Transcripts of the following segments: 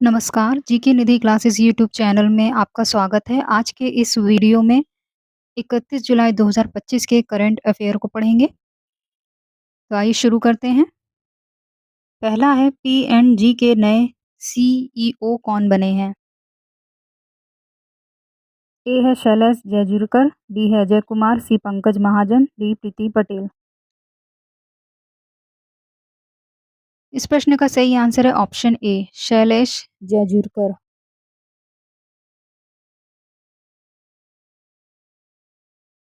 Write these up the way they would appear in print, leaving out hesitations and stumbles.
नमस्कार, जीके निधि classes YouTube channel में आपका स्वागत है। आज के इस वीडियो में 31 जुलाई 2025 के करंट अफेयर को पढ़ेंगे। तो आइए शुरू करते हैं। पहला है पीएनजी के नए सीईओ कौन बने हैं? ए है शैलेश जयजुरकर, बी है अजय कुमार, सी पंकज महाजन, डी प्रीति पटेल। इस प्रश्न का सही आंसर है ऑप्शन ए, शैलेश जयजुरकर।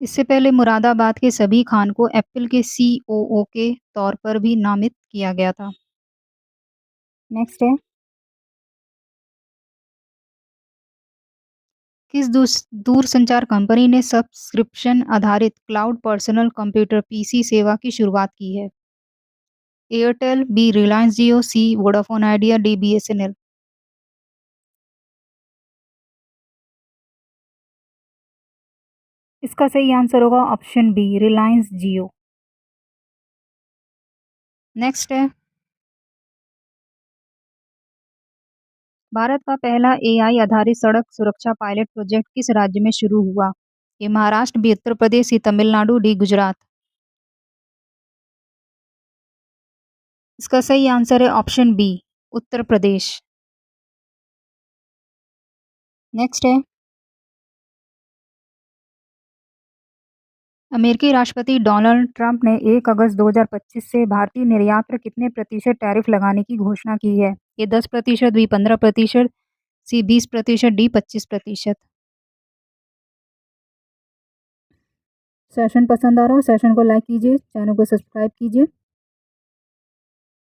इससे पहले मुरादाबाद के सभी खान को एप्पल के सीओओ के तौर पर भी नामित किया गया था। नेक्स्ट है, किस दूरसंचार कंपनी ने सब्सक्रिप्शन आधारित क्लाउड पर्सनल कंप्यूटर पीसी सेवा की शुरुआत की है? एयरटेल, बी रिलायंस जियो, सी वोडाफोन आइडिया, डी बीएसएनएल। इसका सही आंसर होगा ऑप्शन बी, रिलायंस जियो। नेक्स्ट है, भारत का पहला एआई आधारित सड़क सुरक्षा पायलट प्रोजेक्ट किस राज्य में शुरू हुआ? ये महाराष्ट्र, बी उत्तर प्रदेश, सी तमिलनाडु, डी गुजरात। इसका सही आंसर है option B, Uttar Pradesh. Next है, अमेरिकी राष्ट्रपति डोनाल्ड ट्रंप ने 1 अगस्त 2025 से भारतीय निर्यात पर कितने प्रतिशत टैरिफ लगाने की घोषणा की है? ये 10%, बी 15%, सी 20%, डी 25%। सेशन पसंद आ रहा है, सेशन को लाइक कीजिए, चैनल को सब्सक्राइब कीजिए।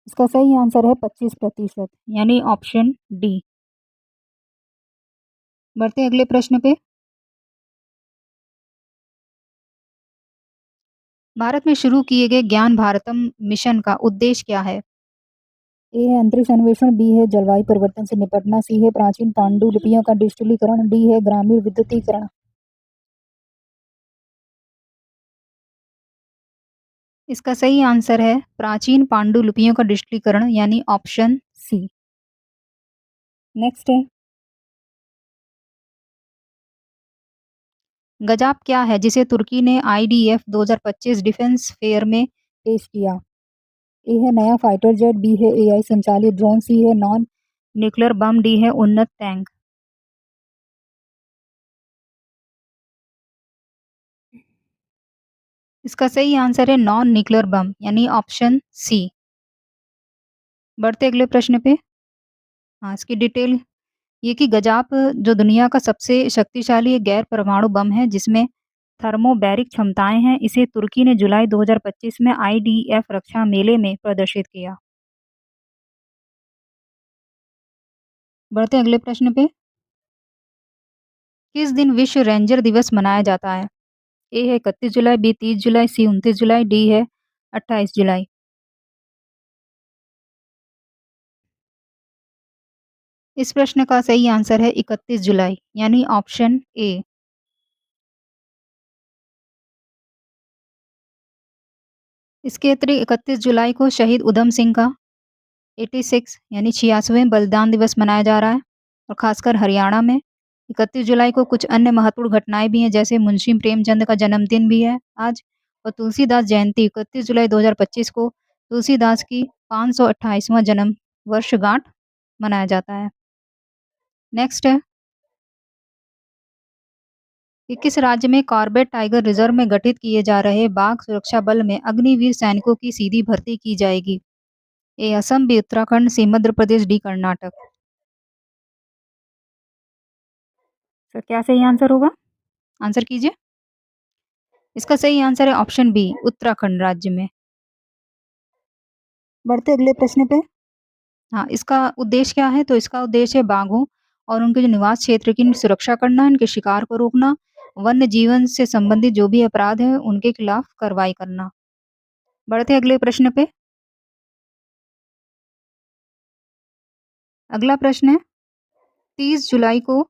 इसका सही आंसर है 25%, यानी ऑप्शन डी। बढ़ते अगले प्रश्न पे। भारत में शुरू किए गए ज्ञान भारतम मिशन का उद्देश्य क्या है? ए है अंतरिक्ष अन्वेषण, बी है जलवायु परिवर्तन से निपटना, सी है प्राचीन पांडुलिपियों का डिजिटलीकरण, डी है ग्रामीण विद्युतीकरण। इसका सही आंसर है प्राचीन पांडुलिपियों का डिजिटलीकरण, यानी ऑप्शन सी। नेक्स्ट है, गजाब क्या है जिसे तुर्की ने आईडीएफ 2025 डिफेंस फेयर में पेश किया? ए है नया फाइटर जेट, बी है एआई संचालित ड्रोन, सी है नॉन न्यूक्लियर बम, डी है उन्नत टैंक। इसका सही आंसर है नॉन न्यूक्लियर बम, यानी ऑप्शन सी। बढ़ते अगले प्रश्न पे। हाँ, इसकी डिटेल ये कि गजाप जो दुनिया का सबसे शक्तिशाली गैर परमाणु बम है जिसमें थर्मोबैरिक क्षमताएं हैं, इसे तुर्की ने जुलाई 2025 में आईडीएफ रक्षा मेले में प्रदर्शित किया। बढ़ते अगले प्रश्न पे। किस दिन विश्व रेंजर दिवस मनाया जाता है? ए है 31 जुलाई, बी 30 जुलाई, सी 29 जुलाई, डी है 28 जुलाई। इस प्रश्न का सही आंसर है 31 जुलाई, यानी ऑप्शन ए। इसके अतिरिक्त 31 जुलाई को शहीद उधम सिंह का 86 यानी 86वें बलिदान दिवस मनाया जा रहा है। और खासकर हरियाणा में 31 जुलाई को कुछ अन्य महत्वपूर्ण घटनाएं भी हैं, जैसे मुंशी प्रेमचंद का जन्मदिन भी है आज। और तुलसीदास जयंती 31 जुलाई 2025 को तुलसीदास की 528वां जन्म वर्षगांठ मनाया जाता है। नेक्स्ट है कि किस राज्य में कॉर्बेट टाइगर रिजर्व में गठित किए जा रहे बाघ सुरक्षा बल में अग्निवीर सैनिकों की सीधी भर्ती की जाएगी? ए असम, बी उत्तराखंड, सी मध्य प्रदेश, डी कर्नाटक। सर क्या सही आंसर होगा? आंसर कीजिए। इसका सही आंसर है ऑप्शन बी, उत्तराखंड राज्य में। बढ़ते अगले प्रश्न पे। हाँ, इसका उद्देश्य क्या है? तो इसका उद्देश्य है बाघों और उनके जो निवास क्षेत्र की सुरक्षा करना, इनके शिकार को रोकना, वन्य जीवन से संबंधित जो भी अपराध है उनके खिलाफ कार्रवाई करना। बढ़ते अगले प्रश्न पे। अगला प्रश्न है, 30 जुलाई को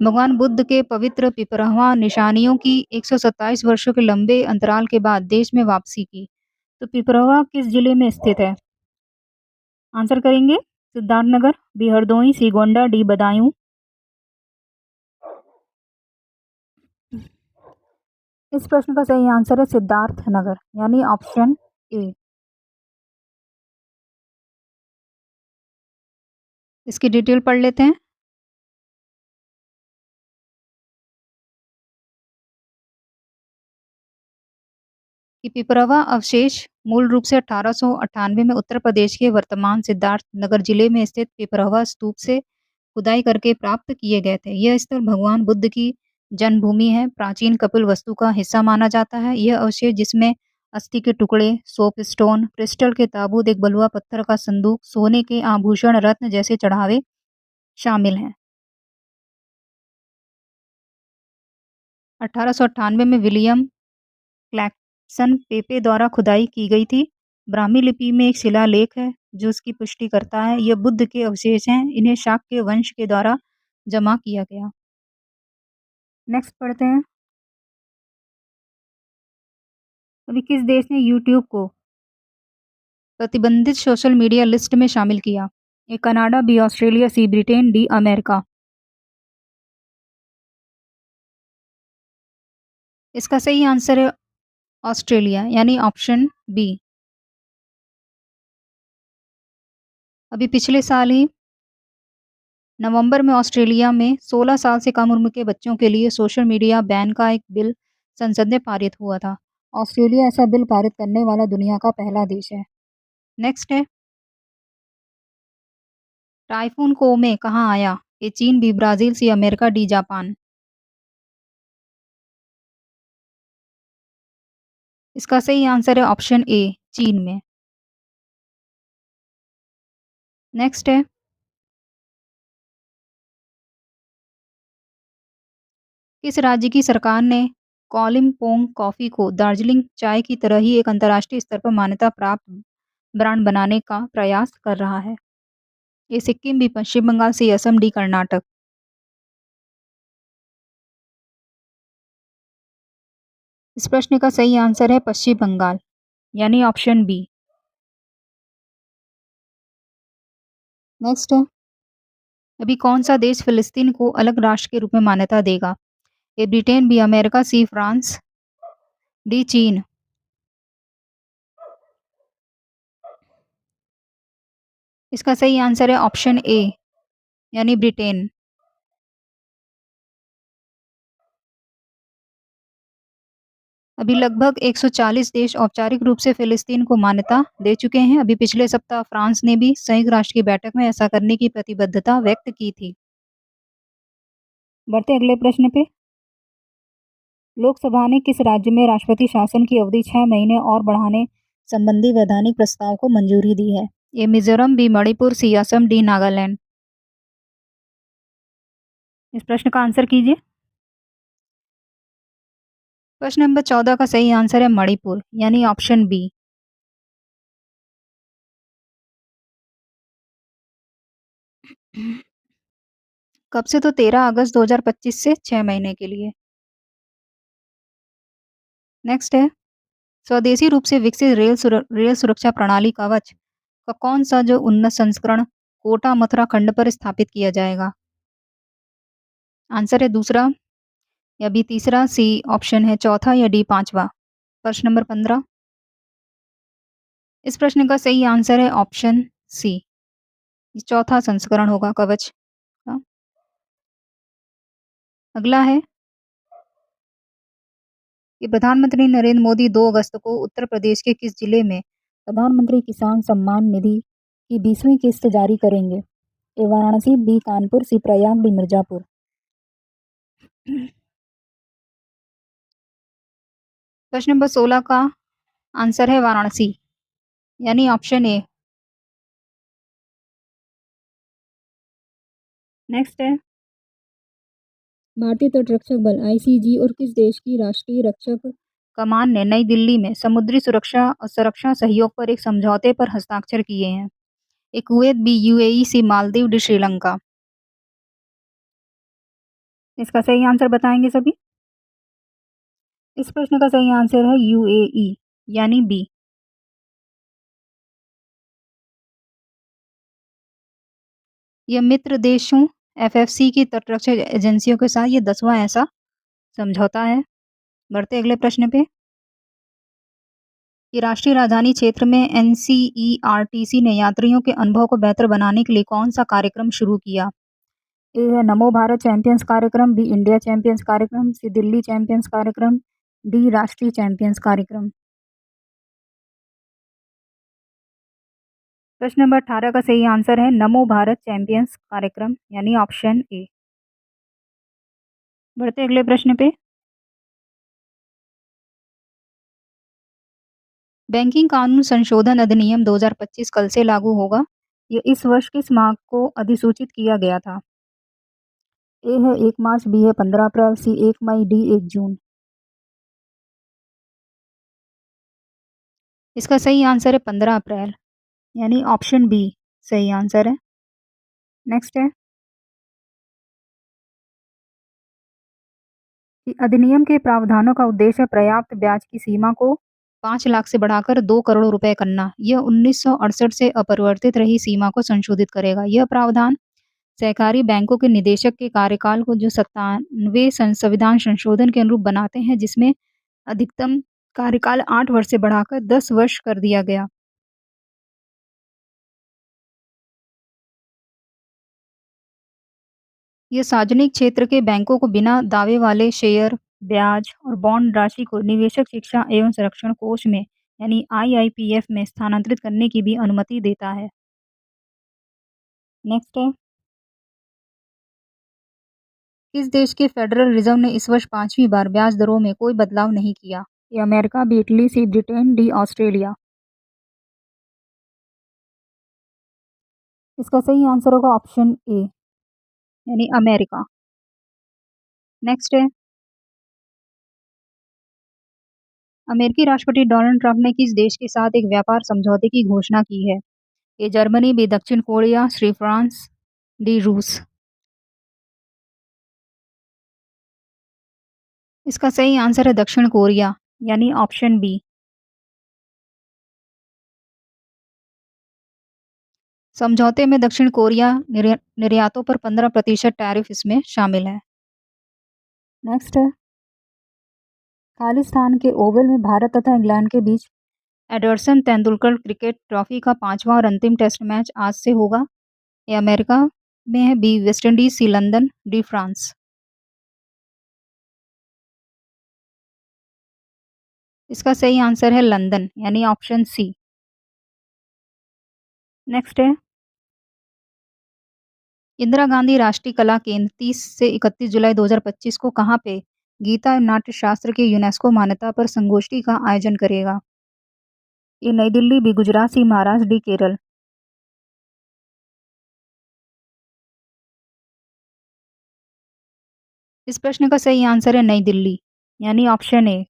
भगवान बुद्ध के पवित्र पिपरहवा निशानियों की 127 वर्षों के लंबे अंतराल के बाद देश में वापसी की। तो पिपरहवा किस जिले में स्थित है? आंसर करेंगे। सिद्धार्थनगर, बी हरदोई, सी गोंडा, डी बदायूं। इस प्रश्न का सही आंसर है सिद्धार्थनगर, यानी ऑप्शन ए। इसकी डिटेल पढ़ लेते हैं कि पिपरवा अवशेष मूल रूप से 1898 में उत्तर प्रदेश के वर्तमान सिद्धार्थ नगर जिले में स्थित पिपरवा स्तूप से खुदाई करके प्राप्त किए गए थे। यह स्थल भगवान बुद्ध की जन्मभूमि है। प्राचीन कपिल वस्तु का हिस्सा माना जाता है। यह अवशेष जिसमें अस्थि के टुकड़े, सोप स्टोन, क्रिस्टल के ताबूत, एक बलुआ पत्थर का संदूक, सोने के आभूषण, रत्न जैसे चढ़ावे शामिल हैं। 1898 में विलियम क्लैक्सन पेपे द्वारा खुदाई की गई थी। ब्राह्मी लिपि में एक शिलालेख है जो इसकी पुष्टि करता है। यह बुद्ध के अवशेष हैं। इन्हें शाक्य वंश के द्वारा जमा किया गया। नेक्स्ट पढ़ते हैं। अभी किस देश ने यूट्यूब को प्रतिबंधित सोशल मीडिया लिस्ट में शामिल किया? A Canada, B Australia, C Britain, D America. इसका सही आंसर है ऑस्ट्रेलिया, यानी ऑप्शन बी। अभी पिछले साल ही नवंबर में ऑस्ट्रेलिया में 16 साल से कम उम्र के बच्चों के लिए सोशल मीडिया बैन का एक बिल संसद में पारित हुआ था। ऑस्ट्रेलिया ऐसा बिल पारित करने वाला दुनिया का पहला देश है। नेक्स्ट है, टाइफून कोमे कहाँ आया? ए चीन, B Brazil, C America, D Japan. इसका सही आंसर है ऑप्शन ए, चीन में। नेक्स्ट है, किस राज्य की सरकार ने कॉलिम्पोंग कॉफी को दार्जिलिंग चाय की तरह ही एक अंतर्राष्ट्रीय स्तर पर मान्यता प्राप्त ब्रांड बनाने का प्रयास कर रहा है? ए सिक्किम, बी पश्चिम बंगाल, सी असम, डी कर्नाटक। इस प्रश्न का सही आंसर है पश्चिम बंगाल, यानी ऑप्शन बी। नेक्स्ट है, अभी कौन सा देश फिलिस्तीन को अलग राष्ट्र के रूप में मान्यता देगा? A Britain, B America, C France, D चीन। इसका सही आंसर है ऑप्शन ए, यानी ब्रिटेन। अभी लगभग 140 देश औपचारिक रूप से फिलिस्तीन को मान्यता दे चुके हैं। अभी पिछले सप्ताह फ्रांस ने भी संयुक्त राष्ट्र की बैठक में ऐसा करने की प्रतिबद्धता व्यक्त की थी। बढ़ते अगले प्रश्न पे। लोकसभा ने किस राज्य में राष्ट्रपति शासन की अवधि 6 महीने और बढ़ाने संबंधी वैधानिक प्रस्ताव को मंजूरी दी है? ए मिजोरम, बी मणिपुर, सी असम, डी नागालैंड। इस प्रश्न का आंसर कीजिए। प्रश्न नंबर 14 का सही आंसर है मणिपुर, यानी ऑप्शन बी। कब से? तो 13 अगस्त 2025 से 6 महीने के लिए। नेक्स्ट है, स्वदेशी रूप से विकसित रेल सुरक्षा प्रणाली कवच का कौन सा जो उन्नत संस्करण कोटा मथुरा खंड पर स्थापित किया जाएगा? आंसर है दूसरा, या बी तीसरा, सी ऑप्शन है चौथा, या डी पांचवा। प्रश्न नंबर 15। इस प्रश्न का सही आंसर है ऑप्शन सी, चौथा संस्करण होगा कवच का। अगला है कि प्रधानमंत्री नरेंद्र मोदी 2 अगस्त को उत्तर प्रदेश के किस जिले में प्रधानमंत्री किसान सम्मान निधि की 20वीं किस्त जारी करेंगे? ए वाराणसी, बी कानपुर, सी प्रयाग, डी मिर्जापुर। प्रश्न नंबर 16 का आंसर है वाराणसी, यानी ऑप्शन ए। नेक्स्ट है, भारतीय तटरक्षक बल आईसीजी और किस देश की राष्ट्रीय रक्षक कमान ने नई दिल्ली में समुद्री सुरक्षा और संरक्षण सहयोग पर एक समझौते पर हस्ताक्षर किए हैं? ए कुवैत, बी यूएई, सी मालदीव, डी श्रीलंका। इसका सही आंसर बताएंगे सभी। इस प्रश्न का सही आंसर है यूएई, यानी बी। यह मित्र देशों एफएफसी की तटरक्षक एजेंसियों के साथ ये 10वां ऐसा समझौता है। बढ़ते अगले प्रश्न पे कि राष्ट्रीय राजधानी क्षेत्र में एनसीईआरटीसी ने यात्रियों के अनुभव को बेहतर बनाने के लिए कौन-सा कार्यक्रम शुरू किया? ए है नमो भारत चैंपियंस कार्यक्रम, बी इंडिया चैंपियंस कार्यक्रम, सी दिल्ली चैंपियंस कार्यक्रम, डी राष्ट्रीय चैंपियंस कार्यक्रम। प्रश्न नंबर 18 का सही आंसर है नमो भारत चैंपियंस कार्यक्रम यानी ऑप्शन ए। बढ़ते अगले प्रश्न पे बैंकिंग कानून संशोधन अधिनियम 2025 कल से लागू होगा। ये इस वर्ष किस माह को अधिसूचित किया गया था? ए है 1 मार्च, बी है 15 अप्रैल, सी 1 मई, डी 1 जून। इसका सही आंसर है 15 अप्रैल यानी ऑप्शन बी सही आंसर है। नेक्स्ट है कि अधिनियम के प्रावधानों का उद्देश्य पर्याप्त ब्याज की सीमा को 5 लाख से बढ़ाकर 2 करोड़ रुपए करना। यह 1968 से अपरिवर्तित रही सीमा को संशोधित करेगा। यह प्रावधान सहकारी बैंकों के निदेशक के कार्यकाल को जो 97वें संविधान संशोधन के अनुरूप बनाते हैं, जिसमें अधिकतम कार्यकाल 8 वर्ष से बढ़ाकर 10 वर्ष कर दिया गया। ये सार्वजनिक क्षेत्र के बैंकों को बिना दावे वाले शेयर, ब्याज और बॉन्ड राशि को निवेशक शिक्षा एवं संरक्षण कोष में यानी आईआईपीएफ में स्थानांतरित करने की भी अनुमति देता है। नेक्स्ट है किस देश के फेडरल रिजर्व ने इस वर्ष 5वीं बार ब्याज दरों में कोई बदलाव नहीं किया? A America, B Italy, C Britain, D Australia. इसका सही आंसर होगा ऑप्शन ए यानी अमेरिका। नेक्स्ट है अमेरिकी राष्ट्रपति डोनाल्ड ट्रंप ने किस देश के साथ एक व्यापार समझौते की घोषणा की है? ए जर्मनी, बी दक्षिण कोरिया, सी फ्रांस, डी रूस। इसका सही आंसर है दक्षिण कोरिया यानी ऑप्शन बी। समझौते में दक्षिण कोरिया निर्यातों पर 15% टैरिफ इसमें शामिल है। नेक्स्ट है खालिस्तान के ओवल में भारत तथा इंग्लैंड के बीच एडरसन तेंदुलकर क्रिकेट ट्रॉफी का 5वां और अंतिम टेस्ट मैच आज से होगा। ये अमेरिका में है, बी वेस्टइंडीज, सी लंदन, डी फ्रांस। इसका सही आंसर है लंदन यानी ऑप्शन सी। नेक्स्ट है इंदिरा गांधी राष्ट्रीय कला केंद्र 30 से 31 जुलाई 2025 को कहाँ पे गीता नाट्य शास्त्र के यूनेस्को मान्यता पर संगोष्ठी का आयोजन करेगा? ए नई दिल्ली, बी गुजरात, सी महाराष्ट्र, डी केरल। इस प्रश्न का सही आंसर है नई दिल्ली यानी ऑप्शन ए।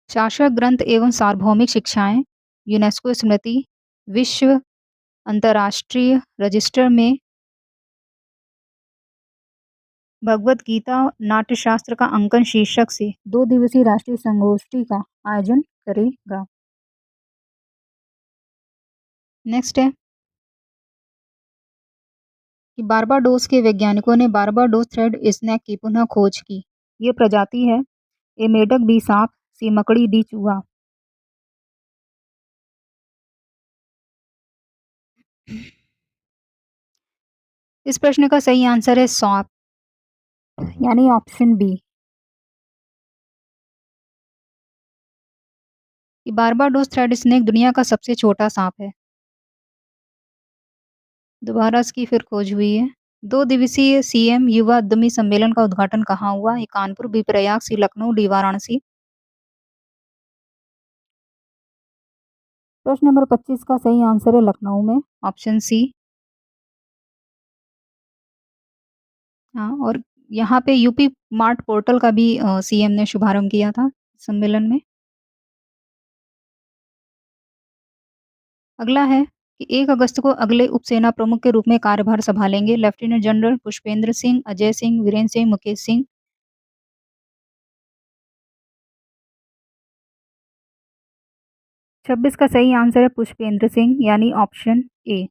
शासक ग्रंथ एवं सार्वभौमिक शिक्षाएं यूनेस्को स्मृति विश्व अंतर्राष्ट्रीय रजिस्टर में भगवत गीता नाट्यशास्त्र का अंकन शीर्षक से 2 दिवसीय राष्ट्रीय संगोष्ठी का आयोजन करेगा। नेक्स्ट है कि बारबाडोस के वैज्ञानिकों ने बारबाडोस थ्रेड स्नेक की पुनः खोज की। ये प्रजाति है ए मेढक, बी सांप, सी मकड़ी, डी चूहा। इस प्रश्न का सही आंसर है सांप यानी ऑप्शन बी। कि बारबाडोस थ्रेड स्नेक दुनिया का सबसे छोटा सांप है। दोबारा इसकी फिर खोज हुई है। 2 दिवसीय सीएम युवा उद्यमी सम्मेलन का उद्घाटन कहाँ हुआ? ए कानपुर, बी प्रयाग, सी लखनऊ, डी वाराणसी। प्रश्न नंबर 25 का सही आंसर है लखनऊ में ऑप्शन सी। हाँ, और यहाँ पे यूपी मार्ट पोर्टल का भी सीएम ने शुभारंभ किया था सम्मेलन में। अगला है कि 1 अगस्त को अगले उपसेना प्रमुख के रूप में कार्यभार संभालेंगे लेफ्टिनेंट जनरल पुष्पेंद्र सिंह, अजय सिंह, वीरेंद्र सिंह, मुकेश सिंह। 26 का सही आंसर है पुष्पेंद्र सिंह यानी ऑप्शन ए।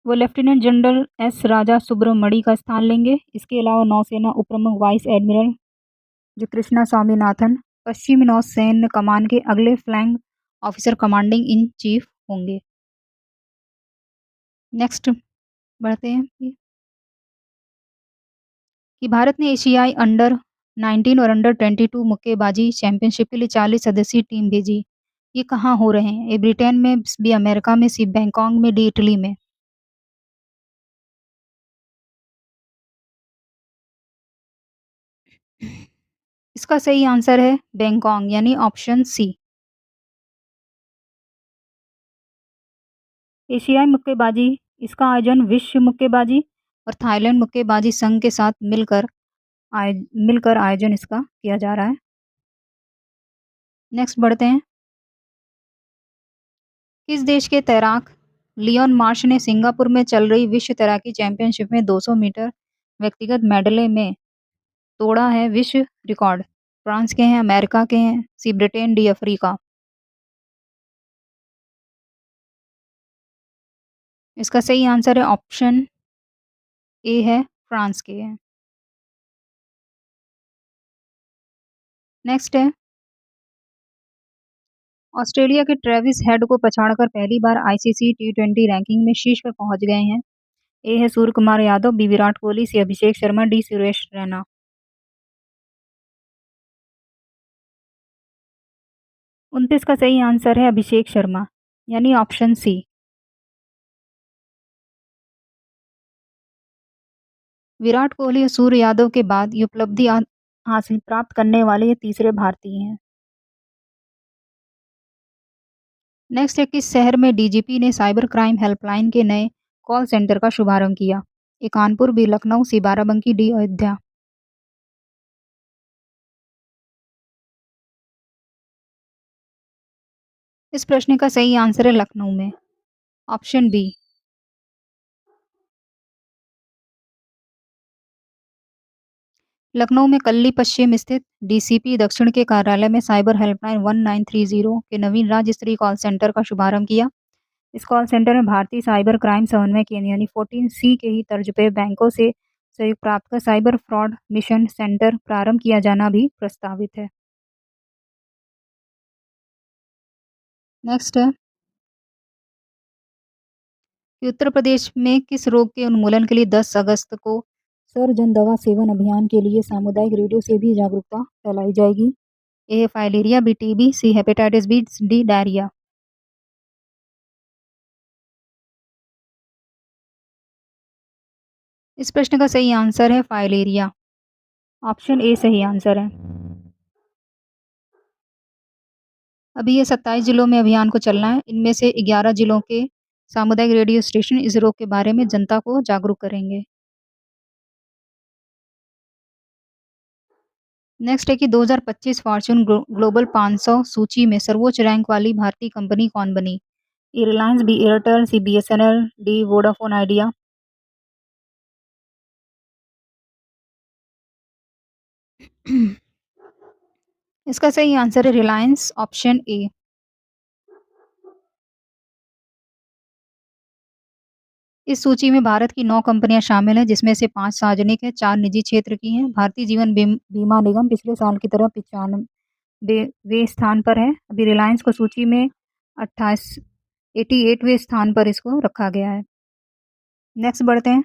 वो लेफ्टिनेंट जनरल एस राजा सुब्रमणि का स्थान लेंगे। इसके अलावा नौसेना उपप्रमुख वाइस एडमिरल जो कृष्णा स्वामीनाथन पश्चिमी नौसैन्य कमान के अगले flank officer commanding in chief होंगे। नेक्स्ट बढ़ते हैं कि भारत ने एशियाई अंडर 19 और अंडर 22 मुक्केबाजी चैंपियनशिप के लिए 40 सदस्यीय टीम भेजी। ये कहाँ हो रहे हैं? ए ब्रिटेन में, बी अमेरिका में, सी बैंकॉक में, डी इटली में। इसका सही आंसर है बैंकॉक यानी ऑप्शन सी। एशियाई मुक्केबाजी इसका आयोजन विश्व मुक्केबाजी और थाईलैंड मुक्केबाजी संघ के साथ मिलकर आयोजन इसका किया जा रहा है। नेक्स्ट बढ़ते हैं। किस देश के तैराक लियोन मार्श ने सिंगापुर में चल रही विश्व तैराकी चैंपियनशिप में 200 मीटर व्यक्तिगत मेडले में तोड़ा है विश्व रिकॉर्ड? फ्रांस के हैं, अमेरिका के हैं, सी ब्रिटेन, डी अफ्रीका। इसका सही आंसर है ऑप्शन ए है फ्रांस के हैं। नेक्स्ट है ऑस्ट्रेलिया के ट्रेविस हेड को पछाड़कर पहली बार आईसीसी टी20 रैंकिंग में शीर्ष पर पहुंच गए हैं। ए है सूर्य कुमार यादव, बी विराट कोहली, सी अभिषेक शर्मा, डी सुरेश रैना। 29 का सही आंसर है अभिषेक शर्मा यानी ऑप्शन सी। विराट कोहली और सूर्य यादव के बाद ये उपलब्धि हासिल प्राप्त करने वाले ये तीसरे भारतीय हैं। नेक्स्ट है किस शहर में डीजीपी ने साइबर क्राइम हेल्पलाइन के नए कॉल सेंटर का शुभारंभ किया? ए कानपुर, बी लखनऊ, सी बाराबंकी, डी अयोध्या। इस प्रश्न का सही आंसर है लखनऊ में, ऑप्शन बी। लखनऊ में कल्ली पश्चिम स्थित डीसीपी दक्षिण के कार्यालय में साइबर हेल्पलाइन 1930 के नवीन राज्य स्तरीय कॉल सेंटर का शुभारंभ किया। इस कॉल सेंटर में भारतीय साइबर क्राइम समन्वय केंद्र यानी 14C के ही तर्ज पे बैंकों से सहयोग प्राप्त कर साइबर फ्रॉड मिशन सेंटर प्रारंभ किया जाना भी प्रस्तावित है। नेक्स्ट है कि उत्तर प्रदेश में किस रोग के उन्मूलन के लिए 10 अगस्त को सर जन दवा सेवन अभियान के लिए सामुदायिक रेडियो से भी जागरूकता फैलाई जाएगी? A filaria, B TB, C hepatitis B, D diarrhoea. इस प्रश्न का सही आंसर है फाइलेरिया, ऑप्शन ए सही आंसर है। अभी ये 27 जिलों में अभियान को चलना है। इनमें से 11 जिलों के सामुदायिक रेडियो स्टेशन इस रोग के बारे में जनता को जागरूक करेंगे। नेक्स्ट है कि 2025 फॉर्च्यून ग्लोबल 500 सूची में सर्वोच्च रैंक वाली भारतीय कंपनी कौन बनी? ए रिलायंस, बी एयरटेल, सी बीएसएनएल, डी वोडाफोन आइडिया। इसका सही आंसर है रिलायंस, ऑप्शन ए। इस सूची में भारत की 9 कंपनियां शामिल हैं, जिसमें से 5 सार्वजनिक हैं, 4 निजी क्षेत्र की हैं। भारतीय जीवन बीमा निगम पिछले साल की तरह 95वें स्थान पर है। अभी रिलायंस को सूची में 28 88वें स्थान पर इसको रखा गया है। नेक्स्ट बढ़ते हैं।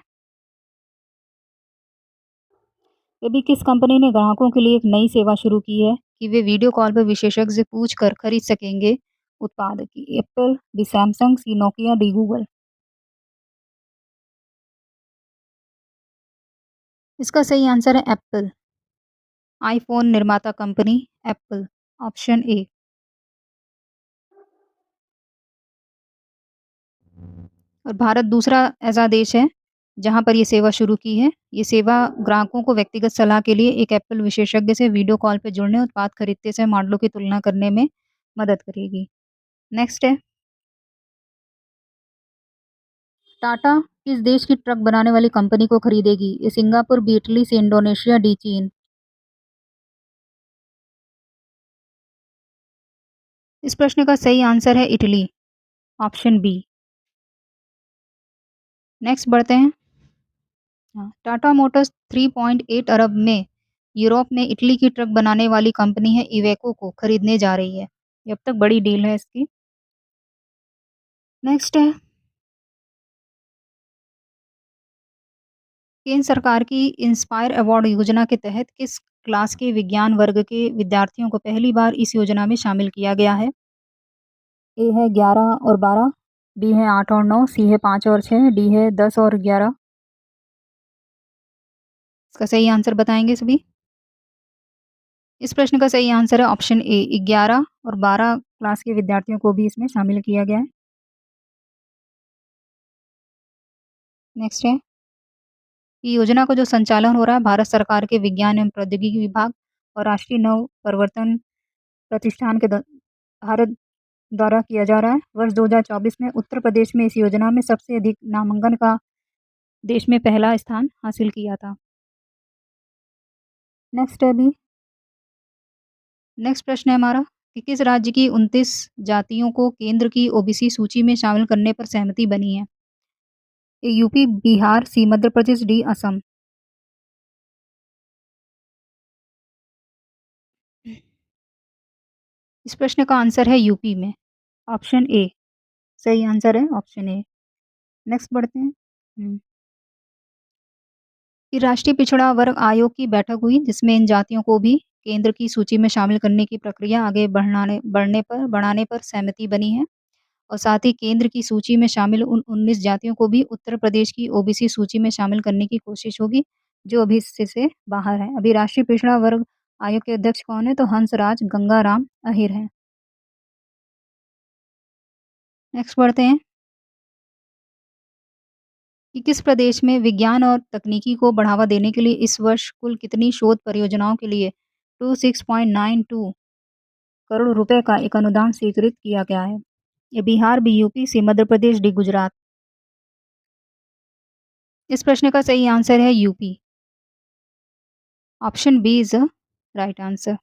अभी किस कंपनी ने ग्राहकों के लिए एक नई सेवा शुरू की है कि वे वीडियो कॉल पर विशेषज्ञ से पूछ कर खरीद सकेंगे उत्पाद की? एप्पल, डी सैमसंग, सी नोकिया, डी गूगल। इसका सही आंसर है एप्पल, आईफोन निर्माता कंपनी एप्पल, ऑप्शन ए। और भारत दूसरा ऐसा देश है जहां पर ये सेवा शुरू की है। ये सेवा ग्राहकों को व्यक्तिगत सलाह के लिए एक एप्पल विशेषज्ञ से वीडियो कॉल पर जुड़ने, उत्पाद खरीदते समय मॉडलों की तुलना करने में मदद करेगी। नेक्स्ट है टाटा किस देश की ट्रक बनाने वाली कंपनी को खरीदेगी? ये सिंगापुर, बी इटली, से इंडोनेशिया, डी चीन। इस प्रश्न का सही आंसर है इटली, ऑप्शन बी। नेक्स्ट बढ़ते हैं। हाँ, टाटा मोटर्स 3.8 अरब में यूरोप में इटली की ट्रक बनाने वाली कंपनी है इवेको को खरीदने जा रही है। ये अब तक बड़ी डील है इसकी। नेक्स्ट है, केंद्र सरकार की इंस्पायर अवार्ड योजना के तहत किस क्लास के विज्ञान वर्ग के विद्यार्थियों को पहली बार इस योजना में शामिल किया गया है? ए है 11 और 12, बी है 8 और 9, सी है 5 और 6, डी है 10 और 11। इसका सही आंसर बताएंगे सभी। इस प्रश्न का सही आंसर है ऑप्शन ए, 11 और 12 क्लास के विद्यार्थियों को भी इसमें शामिल किया गया है। नेक्स्ट है, ये योजना का जो संचालन हो रहा है भारत सरकार के विज्ञान एवं प्रौद्योगिकी विभाग और राष्ट्रीय नव प्रवर्तन प्रतिष्ठान के भारत द्वारा किया जा रहा है। वर्ष 2024 में उत्तर प्रदेश में इस योजना में सबसे अधिक नामांकन का देश में पहला स्थान हासिल किया था। नेक्स्ट है अभी, नेक्स्ट प्रश्न है हमारा कि किस राज्य की 29 जातियों को केंद्र की ओबीसी सूची में शामिल करने पर सहमति बनी है? ए यूपी, बिहार, सी मध्य प्रदेश, डी असम। इस प्रश्न का आंसर है यूपी में, ऑप्शन ए। सही आंसर है ऑप्शन ए। नेक्स्ट बढ़ते हैं। कि राष्ट्रीय पिछड़ा वर्ग आयोग की बैठक हुई जिसमें इन जातियों को भी केंद्र की सूची में शामिल करने की प्रक्रिया आगे बढ़ाने पर सहमति बनी है। और साथ ही केंद्र की सूची में शामिल उन 19 जातियों को भी उत्तर प्रदेश की ओबीसी सूची में शामिल करने की कोशिश होगी, जो अभी इससे से बाहर है। अभी राष्ट्रीय पिछड़ा वर्ग आयोग के अध्यक्ष कौन है? तो हंसराज गंगाराम अहिर हैं। नेक्स्ट बढ़ते हैं कि किस प्रदेश में विज्ञान और तकनीकी को बढ़ावा देने के लिए इस वर्ष कुल कितनी शोध परियोजनाओं के लिए 26.92 करोड़ रुपए का एक अनुदान स्वीकृत किया गया है? ये Bihar, B UP, C Madhya Pradesh, D Gujarat. इस प्रश्न का सही आंसर है UP, option B is the right answer.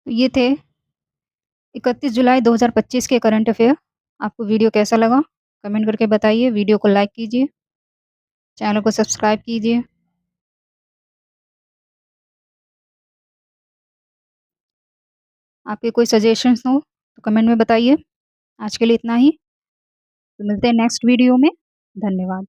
तो ये थे 31 जुलाई 2025 के करंट अफेयर। आपको वीडियो कैसा लगा? कमेंट करके बताइए। वीडियो को लाइक कीजिए, चैनल को सब्सक्राइब कीजिए। आपके कोई सजेशंस हो तो कमेंट में बताइए। आज के लिए इतना ही, तो मिलते हैं नेक्स्ट वीडियो में। धन्यवाद।